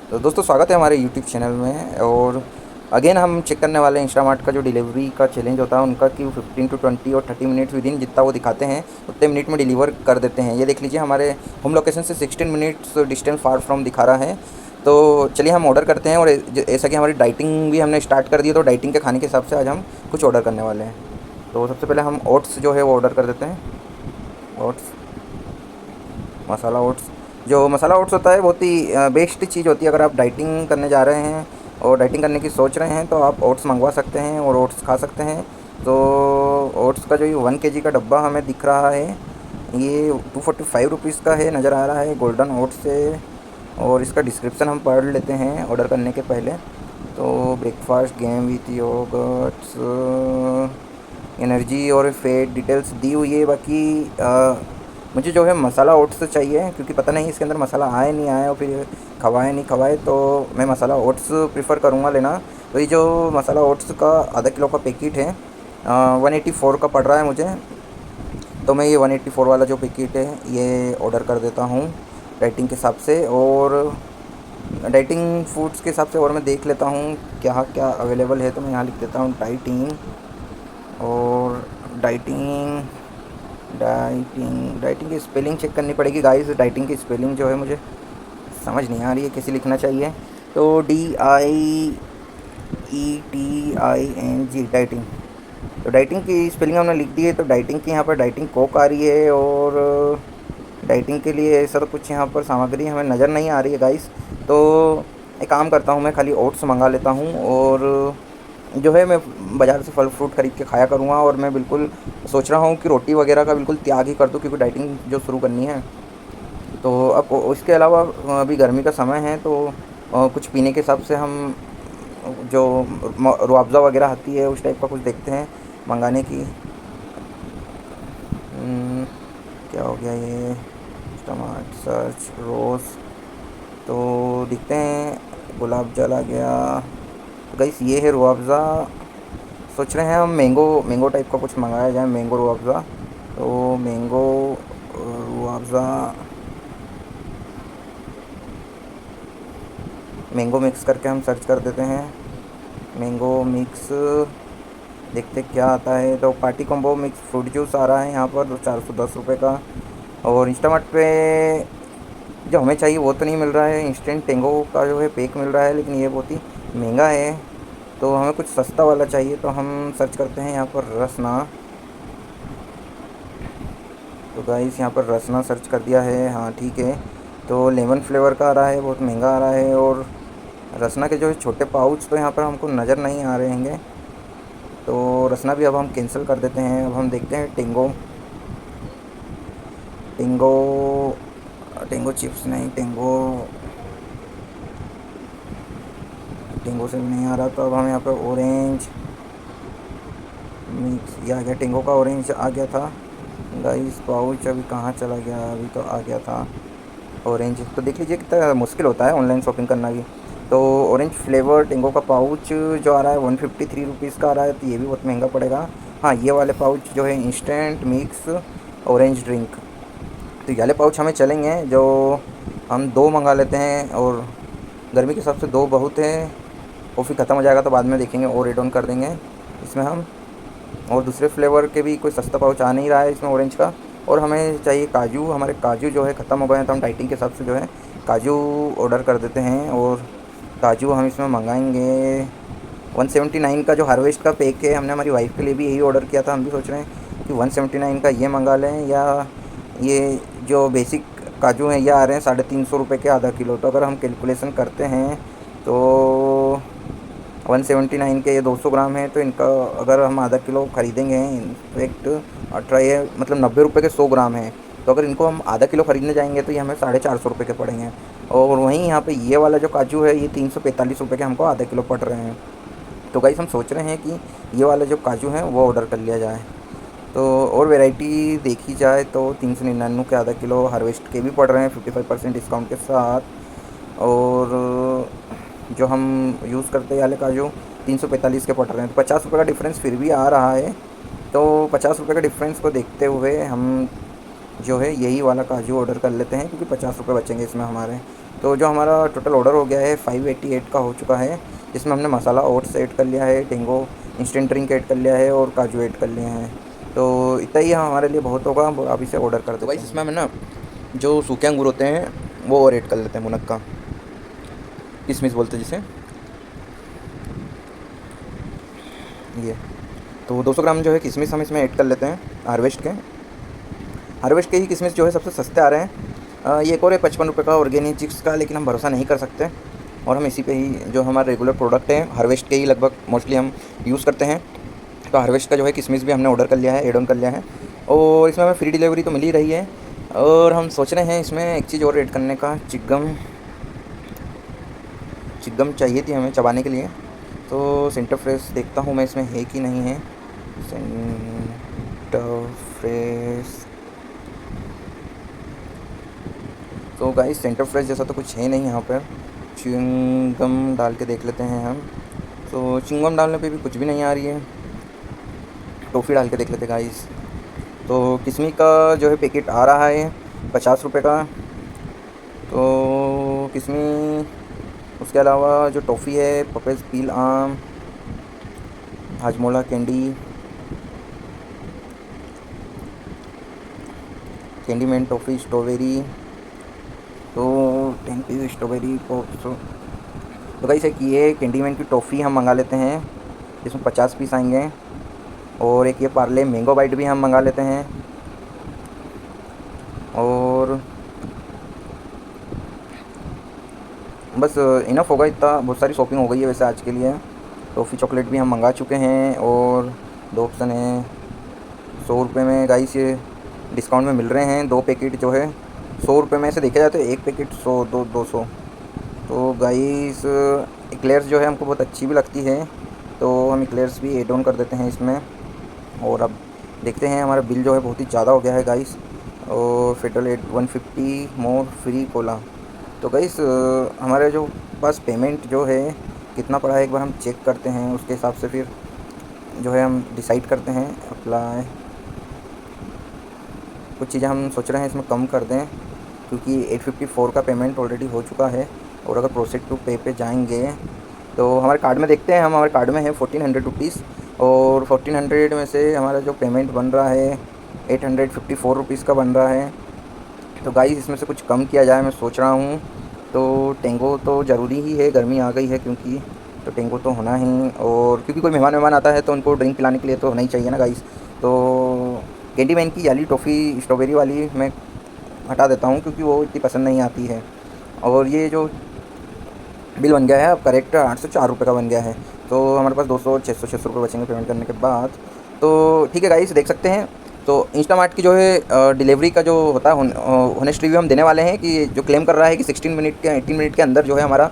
तो दोस्तों स्वागत है हमारे यूट्यूब चैनल में। और अगेन हम चेक करने वाले हैं इंस्टामार्ट का जो डिलीवरी का चैलेंज होता है उनका, कि 15 टू 20 और 30 मिनट्स विद इन जितना वो दिखाते हैं उतने मिनट में डिलीवर कर देते हैं। ये देख लीजिए, हमारे होम लोकेशन से 16 मिनट्स डिस्टेंस फार फ्रॉम दिखा रहा है। तो चलिए हम ऑर्डर करते हैं। और ऐसा कि हमारी डाइटिंग भी हमने स्टार्ट कर दी है, तो डाइटिंग के खाने के हिसाब से आज हम कुछ ऑर्डर करने वाले हैं। तो सबसे पहले हम ओट्स जो है वो ऑर्डर कर देते हैं। ओट्स, मसाला ओट्स। जो मसाला ओट्स होता है बहुत ही बेस्ट चीज़ होती है। अगर आप डाइटिंग करने जा रहे हैं और डाइटिंग करने की सोच रहे हैं तो आप ओट्स मंगवा सकते हैं और ओट्स खा सकते हैं। तो ओट्स का जो ये 1 kg का डब्बा हमें दिख रहा है, ये 245 रुपीज़ का है, नज़र आ रहा है, गोल्डन ओट्स से। और इसका डिस्क्रिप्शन हम पढ़ लेते हैं ऑर्डर करने के पहले। तो breakfast game with yoghurts, energy और फैट डिटेल्स दी हुई है। बाकी मुझे जो है मसाला ओट्स चाहिए, क्योंकि पता नहीं इसके अंदर मसाला आए नहीं आए और फिर खवाए नहीं खवाए, तो मैं मसाला ओट्स प्रेफर करूँगा लेना। तो ये जो मसाला ओट्स का आधा किलो का पैकेट है 184 का पड़ रहा है मुझे। तो मैं ये 184 वाला जो पैकेट है ये ऑर्डर कर देता हूँ डाइटिंग के हिसाब से। और डाइटिंग फूड्स के हिसाब से और मैं देख लेता हूँ क्या क्या अवेलेबल है। तो मैं यहाँ लिख देता हूँ डाइटिंग। और डाइटिंग डाइटिंग डाइटिंग की स्पेलिंग चेक करनी पड़ेगी गाइस। डाइटिंग की स्पेलिंग जो है मुझे समझ नहीं आ रही है कैसे लिखना चाहिए। तो DIETING, डाइटिंग। तो डाइटिंग की स्पेलिंग हमने लिख दी है। तो डाइटिंग की यहाँ पर डाइटिंग कोक आ रही है, और डाइटिंग के लिए ऐसा तो कुछ यहाँ पर सामग्री हमें नज़र नहीं आ रही है गाइस। तो एक काम करता हूँ, मैं खाली ओट्स मंगा लेता हूँ, और जो है मैं बाज़ार से फल फ्रूट ख़रीद के खाया करूँगा। और मैं बिल्कुल सोच रहा हूँ कि रोटी वगैरह का बिल्कुल त्याग ही कर दूँ, क्योंकि डाइटिंग जो शुरू करनी है। तो अब उसके अलावा अभी गर्मी का समय है, तो कुछ पीने के हिसाब से हम जो रूअफ़ज़ा वगैरह आती है उस टाइप का कुछ देखते हैं मंगाने की। क्या हो गया ये, टमाटर सर्च रोज़। तो दिखते हैं, गुलाब जल आ गया। तो गाइस ये है रूअफ़ज़ा। सोच रहे हैं हम मैंगो मैंगो टाइप का कुछ मंगाया जाए, मैंगो रूअफ़ज़ा। तो मैंगो रूअफ़ज़ा, मैंगो मिक्स करके हम सर्च कर देते हैं। मैंगो मिक्स, देखते क्या आता है। तो party combo mix fruit juice आ रहा है यहाँ पर, तो 410 रुपये का। और इंस्टामार्ट पे जो हमें चाहिए वो तो नहीं मिल रहा है। इंस्टेंट टेंगो का जो है पैक मिल रहा है, लेकिन ये बहुत ही महंगा है। तो हमें कुछ सस्ता वाला चाहिए, तो हम सर्च करते हैं यहाँ पर रसना। तो गाइस यहाँ पर रसना सर्च कर दिया है, हाँ ठीक है। तो लेमन फ्लेवर का आ रहा है, बहुत महंगा आ रहा है। और रसना के जो है छोटे पाउच तो यहाँ पर हमको नज़र नहीं आ रहे हैं। तो रसना भी अब हम कैंसिल कर देते हैं। अब हम देखते हैं टेंगो। टेंगो टेंगो चिप्स नहीं, टेंगो टेंगो से भी नहीं आ रहा। तो अब हम यहाँ पर ऑरेंज मिक्स, ये आ गया, टेंगो का ऑरेंज आ गया था गाइस। पाउच अभी कहाँ चला गया, अभी तो आ गया था ऑरेंज। तो देख लीजिए कितना मुश्किल होता है ऑनलाइन शॉपिंग करना भी। तो ऑरेंज फ्लेवर टेंगो का पाउच जो आ रहा है 153 रुपीज़ का आ रहा है, तो ये भी बहुत महंगा पड़ेगा। हाँ, ये वाले पाउच जो है इंस्टेंट मिक्स ऑरेंज ड्रिंक, तो ये वाले पाउच हमें चलेंगे। जो हम दो मंगा लेते हैं, और गर्मी के हिसाब से दो बहुत है। कॉफ़ी ख़त्म हो जाएगा तो बाद में देखेंगे और एड ऑन कर देंगे इसमें हम। और दूसरे फ्लेवर के भी कोई सस्ता पाउच आ नहीं रहा है इसमें ऑरेंज का। और हमें चाहिए काजू। हमारे काजू जो है ख़त्म हो गए हैं, तो हम डाइटिंग के हिसाब से जो है काजू ऑर्डर कर देते हैं। और काजू हम इसमें मंगाएंगे 179 का। जो हार्वेस्ट का पैक है, हमने हमारी वाइफ के लिए भी यही ऑर्डर किया था। हम भी सोच रहे हैं कि 179 का ये मंगा लें, या ये जो बेसिक काजू हैं ये आ रहे हैं 350 रुपये के आधा किलो। तो अगर हम कैलकुलेशन करते हैं तो 179 के ये 200 ग्राम है, तो इनका अगर हम आधा किलो ख़रीदेंगे, इनफेक्ट 18, ये मतलब 90 रुपये के 100 ग्राम है। तो अगर इनको हम आधा किलो ख़रीदने जाएंगे तो ये हमें 450 रुपये के पड़ेंगे। और वहीं यहाँ पे ये वाला जो काजू है ये 345 रुपये के हमको आधा किलो पड़ रहे हैं। तो गाइस हम सोच रहे हैं कि ये वाला जो काजू है वो ऑर्डर कर लिया जाए। तो और वैरायटी देखी जाए तो 399 के आधा किलो हार्वेस्ट के भी पड़ रहे हैं 55% डिस्काउंट के साथ। और जो हम यूज़ करते हैं वाले काजू 345 के पड़ रहे हैं, तो 50 रुपये का डिफरेंस फिर भी आ रहा है। तो 50 रुपये का डिफरेंस को देखते हुए हम जो है यही वाला काजू ऑर्डर कर लेते हैं, क्योंकि 50 रुपये बचेंगे इसमें हमारे। तो जो हमारा टोटल ऑर्डर हो गया है 588 का हो चुका है, जिसमें हमने मसाला ओट्स ऐड कर लिया है, टेंगो इंस्टेंट ड्रिंक ऐड कर लिया है और काजू ऐड कर लिए हैं। तो इतना ही हमारे लिए बहुत होगा, हम आप इसे ऑर्डर कर देते हैं। भाई इसमें हमें ना जो सूखे अंगूर होते हैं वो और ऐड कर लेते हैं, मुनक्का किशमिश बोलते हैं जिसे, ये। तो 200 ग्राम जो है किशमिश हम इसमें ऐड कर लेते हैं, हार्वेस्ट के ही किशमिश जो है सबसे सस्ते आ रहे हैं। ये एक और है 55 रुपये का ऑर्गेनिक चिक्स का, लेकिन हम भरोसा नहीं कर सकते और हम इसी पे ही जो हमारा रेगुलर प्रोडक्ट है हार्वेस्ट के ही लगभग मोस्टली हम यूज़ करते हैं। तो हार्वेस्ट का जो है किशमिश भी हमने ऑर्डर कर लिया है, एड ऑन कर लिया है, और इसमें हमें फ्री डिलीवरी तो मिल ही रही है। और हम सोच रहे हैं इसमें एक चीज़ और ऐड करने का, चिगम चाहिए थी हमें चबाने के लिए। तो सेंटर फ्रेश देखता हूँ मैं इसमें है कि नहीं है। सेंटर फ्रेश, तो गाइस सेंटर फ्रेश जैसा तो कुछ है नहीं यहाँ पर। च्युइंगम डाल के देख लेते हैं हम। तो च्युइंगम डालने पे भी कुछ भी नहीं आ रही है। टॉफ़ी डाल के देख लेते हैं गाइस। तो किशमिश का जो है पैकेट आ रहा है 50 रुपये का। तो किशमिश, उसके अलावा जो टॉफ़ी है पपेज पील आम, Hajmola candy man toffee strawberry, तो थैंक यू स्ट्रॉबेरी पॉप्स। तो गाइस एक ये कैंडी मैन की टॉफ़ी हम मंगा लेते हैं, जिसमें 50 पीस आएंगे। और एक ये पार्ले मैंगो बाइट भी हम मंगा लेते हैं। और बस इनफ होगा इतना, बहुत सारी शॉपिंग हो गई है वैसे आज के लिए। टॉफ़ी चॉकलेट भी हम मंगा चुके हैं, और 2 ऑप्शन हैं 100 रुपये में गाइस, ये डिस्काउंट में मिल रहे हैं। 2 पैकेट जो है 100 रुपये में से देखा जाए तो एक पैकेट 100, 200। तो गाइस एक्लेयर्स जो है हमको बहुत अच्छी भी लगती है, तो हम एक्लेयर्स भी एड ऑन कर देते हैं इसमें। और अब देखते हैं, हमारा बिल जो है बहुत ही ज़्यादा हो गया है गाइस। और फेडरल 150 मोर फ्री कोला। तो गाइस हमारे जो पास पेमेंट जो है कितना पड़ा है एक बार हम चेक करते हैं, उसके हिसाब से फिर जो है हम डिसाइड करते हैं। अप्लाई, कुछ चीज़ें हम सोच रहे हैं इसमें कम कर दें, क्योंकि 854 का पेमेंट ऑलरेडी हो चुका है। और अगर प्रोसीड टू पे पे जाएंगे तो हमारे कार्ड में देखते हैं, हम हमारे कार्ड में है 1400 रुपीज़, और 1400 में से हमारा जो पेमेंट बन रहा है 854 रुपीज़ का बन रहा है। तो गाइस इसमें से कुछ कम किया जाए मैं सोच रहा हूँ। तो टेंगो तो ज़रूरी ही है, गर्मी आ गई है क्योंकि, तो टेंगो तो होना ही, और क्योंकि कोई मेहमान आता है तो उनको ड्रिंक पिलाने के लिए तो होना ही चाहिए ना गाइस। तो कैंडी मैन की वाली टॉफ़ी स्ट्रॉबेरी वाली मैं हटा देता हूँ, क्योंकि वो इतनी पसंद नहीं आती है। और ये जो बिल बन गया है अब करेक्ट 804 रुपये का बन गया है। तो हमारे पास 200 600 रुपये बचेंगे पेमेंट करने के बाद। तो ठीक है गाइस, देख सकते हैं। तो इंस्टामार्ट की जो है डिलीवरी का जो होता है ऑनेस्ट रिव्यू हम देने वाले हैं, कि जो क्लेम कर रहा है कि 16 मिनट के 18 मिनट के अंदर जो है हमारा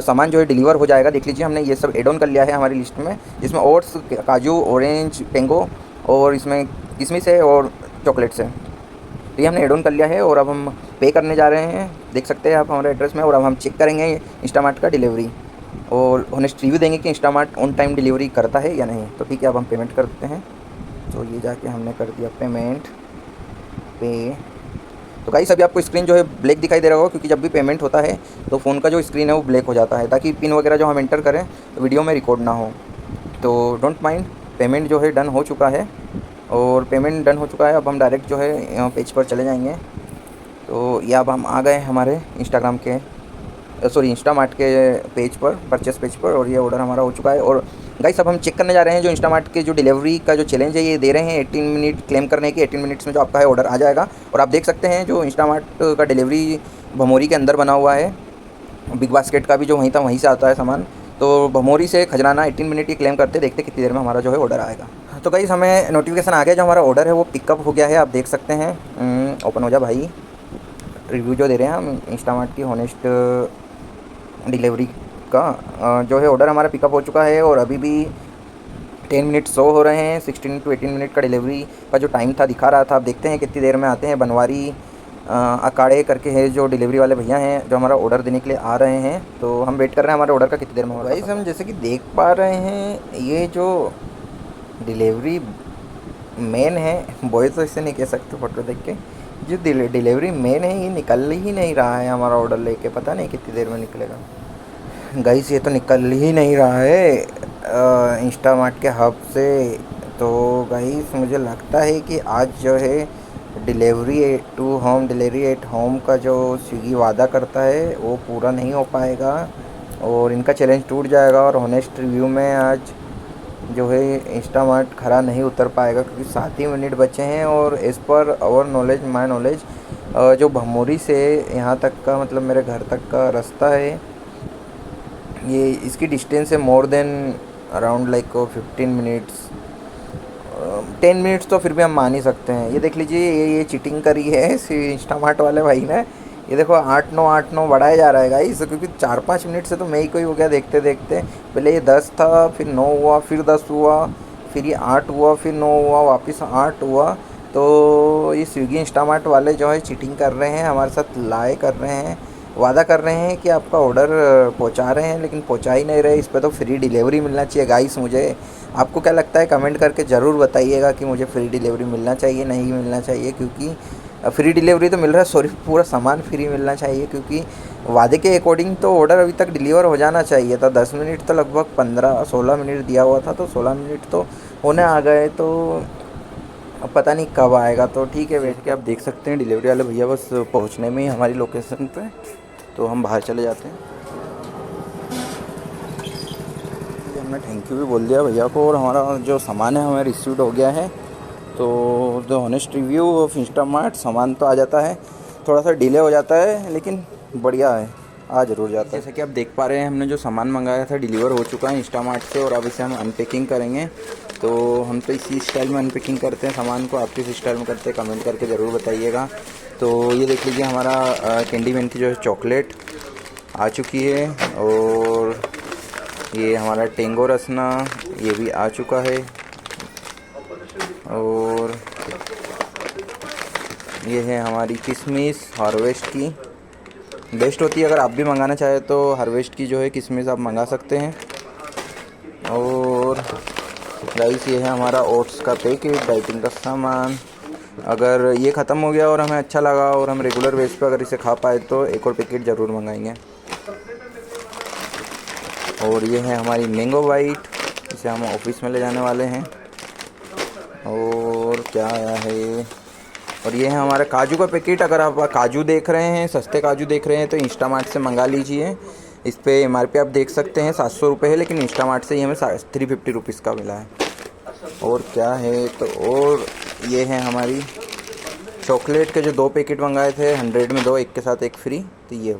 सामान जो है डिलीवर हो जाएगा। देख लीजिए हमने ये सब एड ऑन कर लिया है हमारी लिस्ट में, जिसमें ओट्स, काजू, ऑरेंज, टेंगो, और इसमें किशमिश है और चॉकलेट्स है। तो ये हमने एड ऑन कर लिया है, और अब हम पे करने जा रहे हैं, देख सकते हैं आप हमारे एड्रेस में। और अब हम चेक करेंगे इंस्टामार्ट का डिलीवरी, और ऑनेस्ट रिव्यू देंगे कि इंस्टामार्ट ऑन टाइम डिलीवरी करता है या नहीं। तो ठीक है, अब हम पेमेंट करते हैं। तो ये जाके हमने कर दिया पेमेंट पे। तो गाइस अभी आपको स्क्रीन जो है ब्लैक दिखाई दे रहा होगा, क्योंकि जब भी पेमेंट होता है तो फ़ोन का जो स्क्रीन है वो ब्लैक हो जाता है, ताकि पिन वगैरह जो हम एंटर करें तो वीडियो में रिकॉर्ड ना हो। तो डोंट माइंड, पेमेंट जो है डन हो चुका है, और पेमेंट डन हो चुका है। अब हम डायरेक्ट जो है पेज पर चले जाएंगे। तो ये अब हम आ गए हमारे इंस्टाग्राम के इंस्टामार्ट के पेज पर, परचेस पेज पर, और ये ऑर्डर हमारा हो चुका है। और गाइस अब हम चेक करने जा रहे हैं जो इंस्टामार्ट के जो डिलीवरी का जो चैलेंज है ये दे रहे हैं 18 मिनट क्लेम करने की। 18 मिनट्स में जो आपका है ऑर्डर आ जाएगा। और आप देख सकते हैं जो इंस्टामार्ट का डिलीवरी भमोरी के अंदर बना हुआ है, बिग बास्केट का भी जो वहीं था वहीं से आता है सामान। तो भमोरी से खजराना 18 मिनट की क्लेम करते, देखते कितनी देर में हमारा जो है ऑर्डर आएगा। तो गाइस हमें नोटिफिकेशन आ गया, जो हमारा ऑर्डर है वो पिकअप हो गया है, आप देख सकते हैं। ओपन हो जा भाई। रिव्यू जो दे रहे हैं हम इंस्टामार्ट की हॉनेस्ट डिलीवरी का, जो है ऑर्डर हमारा पिकअप हो चुका है। और अभी भी 10 मिनट शो हो रहे हैं। 16 टू 18 मिनट का डिलीवरी का जो टाइम था दिखा रहा था। आप देखते हैं कितनी देर में आते हैं। बनवारी अकाड़े करके है जो डिलीवरी वाले भैया हैं, जो हमारा ऑर्डर देने के लिए आ रहे हैं। तो हम वेट कर रहे हैं हमारे ऑर्डर का कितनी देर में होगा। गाइस हम जैसे कि देख पा रहे हैं, ये जो डिलीवरी मैन है, बॉय तो इसे नहीं कह सकते फोटो देख के, जो डिलीवरी मैन है ये निकल ही नहीं रहा है हमारा ऑर्डर लेके, पता नहीं कितनी देर में निकलेगा। गाइस ये तो निकल ही नहीं रहा है इंस्टामार्ट के हब से। तो गाइस मुझे लगता है कि आज जो है delivery to home, delivery at home का जो स्विगी वादा करता है वो पूरा नहीं हो पाएगा और इनका चैलेंज टूट जाएगा। और ऑनेस्ट रिव्यू में आज जो है इंस्टामार्ट खरा नहीं उतर पाएगा, क्योंकि 7 ही मिनट बचे हैं और as per hour knowledge, my knowledge, जो भमोरी से यहाँ तक का मतलब मेरे घर तक का रास्ता है, ये इसकी डिस्टेंस है more than around like 15 minutes, 10 minutes तो फिर भी हम मान ही सकते हैं। ये देख लीजिए, ये चीटिंग करी है इंस्टामार्ट वाले भाई ने। ये देखो 8-9 बढ़ाया जा रहा है गाइस, क्योंकि 4-5 मिनट से तो मैं ही कोई हो गया देखते देखते। पहले ये 10 था, फिर 9 हुआ, फिर 10 हुआ, फिर ये 8 हुआ, फिर 9 हुआ, वापस 8 हुआ। तो ये स्विगी इंस्टामार्ट वाले जो है चीटिंग कर रहे हैं, हमारे साथ लाए कर रहे हैं, वादा कर रहे हैं कि आपका ऑर्डर पहुंचा रहे हैं, लेकिन पहुंचा ही नहीं रहे। इस पर तो फ्री डिलीवरी मिलना चाहिए गाइस। मुझे आपको क्या लगता है कमेंट करके ज़रूर बताइएगा कि मुझे फ्री डिलीवरी मिलना चाहिए नहीं मिलना चाहिए, क्योंकि फ्री डिलीवरी तो मिल रहा है, सॉरी पूरा सामान फ्री मिलना चाहिए, क्योंकि वादे के अकॉर्डिंग तो ऑर्डर अभी तक डिलीवर हो जाना चाहिए था। 10 मिनट तो लगभग 15-16 मिनट दिया हुआ था, तो 16 मिनट तो होने आ गए, तो अब पता नहीं कब आएगा। तो ठीक है, वैसे कि आप देख सकते हैं डिलीवरी वाले भैया बस पहुंचने में ही हमारी लोकेशन पे, तो हम बाहर चले जाते हैं। हमने थैंक यू भी बोल दिया भैया को और हमारा जो सामान है हमें रिसीव्ड हो गया है। तो the honest review of Instamart, सामान तो आ जाता है, थोड़ा सा डिले हो जाता है लेकिन बढ़िया है, आ ज़रूर जाता है। जैसे कि आप देख पा रहे हैं हमने जो सामान मंगाया था डिलीवर हो चुका है इंस्टामार्ट से और अब इसे हम अनपैकिंग करेंगे। तो हम तो इसी स्टाइल में अनपैकिंग करते हैं सामान को, आप किस स्टाइल में करते हैं कमेंट करके ज़रूर बताइएगा। तो ये देख लीजिए हमारा कैंडी मैन की जो है चॉकलेट आ चुकी है और ये हमारा टेंगो रसना ये भी आ चुका है और ये है हमारी किशमिश हार्वेस्ट की, बेस्ट होती है। अगर आप भी मंगाना चाहें तो हार्वेस्ट की जो है किशमिश आप मंगा सकते हैं। और गाइस ये है हमारा ओट्स का पैकेट, डाइटिंग का सामान। अगर ये ख़त्म हो गया और हमें अच्छा लगा और हम रेगुलर बेस पे अगर इसे खा पाए तो एक और पैकेट ज़रूर मंगाएंगे। और ये है हमारी मैंगो बाइट, इसे हम ऑफिस में ले जाने वाले हैं। और क्या आया है, और ये है हमारा काजू का पैकेट। अगर आप काजू देख रहे हैं, सस्ते काजू देख रहे हैं तो इंस्टामार्ट से मंगा लीजिए। इस पे एमआरपी आप देख सकते हैं 700 रुपये है, लेकिन इंस्टामार्ट से ही हमें 350 रुपीज़ का मिला है। और क्या है तो, और ये है हमारी चॉकलेट के जो 2 पैकेट मंगाए थे 100 में 2, एक के साथ एक फ्री, तो ये